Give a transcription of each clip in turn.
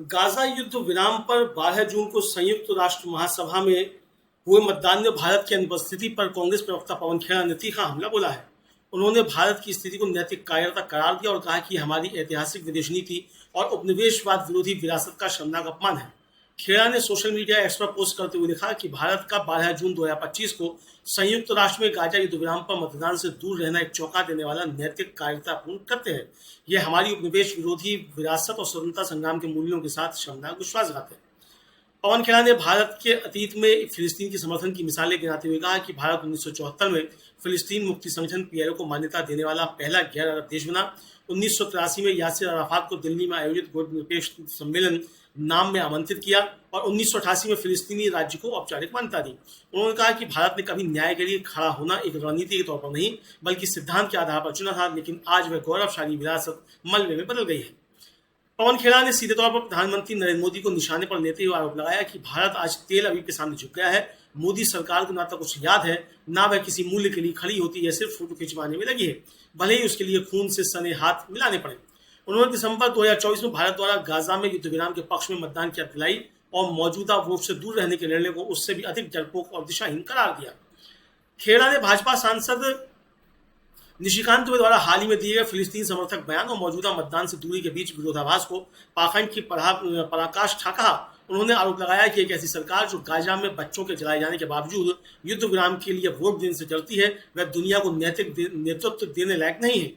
Gaza युद्ध विराम पर 12 जून को संयुक्त राष्ट्र महासभा में हुए मतदान में भारत की अनुपस्थिति पर कांग्रेस प्रवक्ता पवन खेड़ा ने तीखा हमला बोला है। उन्होंने भारत की स्थिति को नैतिक कायरता करार दिया और कहा कि हमारी ऐतिहासिक विदेश नीति और उपनिवेशवाद विरोधी विरासत का शर्मनाक अपमान है। खेड़ा ने सोशल मीडिया एक्स पर पोस्ट करते हुए लिखा कि भारत का 12 जून 2025 को संयुक्त राष्ट्र में गाजा युद्ध विराम पर मतदान से दूर रहना एक चौंका देने वाला नैतिक कायरतापूर्ण कृत्य है। यह हमारी उपनिवेश विरोधी विरासत और स्वतंत्रता संग्राम के मूल्यों के साथ शर्मनाक विश्वासघात है। पवन खेड़ा ने भारत के अतीत में फिलिस्तीन के समर्थन की मिसालें गिनाते हुए कहा कि भारत 1974 में फिलिस्तीन मुक्ति संगठन पीएलओ को मान्यता देने वाला पहला गैर अरब देश बना। 1983 में यासिर अराफात को दिल्ली में आयोजित गुटनिरपेक्ष सम्मेलन नाम में आमंत्रित किया और 1988 में फिलिस्तीनी राज्य को औपचारिक मान्यता दी। उन्होंने कहा कि भारत ने कभी न्याय के लिए खड़ा होना एक रणनीति के तौर पर नहीं बल्कि सिद्धांत के आधार पर चुना था, लेकिन आज वह गौरवशाली विरासत मलबे में बदल गई है। पवन खेड़ा ने सीधे तौर पर प्रधानमंत्री नरेंद्र मोदी को निशाने पर लेते हुए आरोप लगाया कि भारत आज तेल अवीव के सामने झुक गया है। मोदी सरकार को ना तो कुछ याद है, ना वह किसी मूल्य के लिए खड़ी होती है, सिर्फ फोटो खिंचवाने में लगी है, भले ही उसके लिए खून से सने हाथ मिलाने पड़े। उन्होंने दिसंबर 2024 में भारत द्वारा गाजा में युद्ध विराम के पक्ष में मतदान की दिलाई और मौजूदा वोट से दूर रहने के निर्णय को उससे भी अधिक डरपोक और दिशाहीन करार दिया। खेड़ा ने भाजपा सांसद निशिकांत दुबे द्वारा हाल ही में दिए गए फिलिस्तीन समर्थक बयान और मौजूदा मतदान से दूरी के बीच विरोधाभास को पाखंड की पराकाष्ठा कहा। उन्होंने आरोप लगाया कि एक ऐसी सरकार जो गाजा में बच्चों के जलाए जाने के बावजूद युद्ध विराम के लिए वोट देने से डरती है, वह दुनिया को नैतिक नेतृत्व देने लायक नहीं है।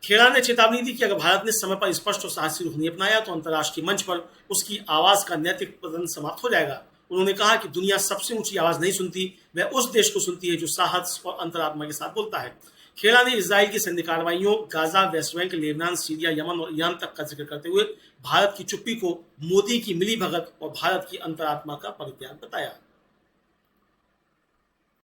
खेड़ा ने चेतावनी दी कि अगर भारत ने समय पर स्पष्ट और साहसी रुख नहीं अपनाया तो अंतर्राष्ट्रीय मंच पर उसकी आवाज का नैतिक पतन समाप्त हो जाएगा। उन्होंने कहा कि दुनिया सबसे ऊंची आवाज नहीं सुनती, वह उस देश को सुनती है जो साहस और अंतरात्मा के साथ बोलता है। खेड़ा ने इजराइल की सैन्य कार्रवाइयों, Gaza, West Bank, Lebanon, Syria, Yemen और ईरान तक का जिक्र करते हुए भारत की चुप्पी को मोदी की मिलीभगत और भारत की अंतरात्मा का परित्याग बताया।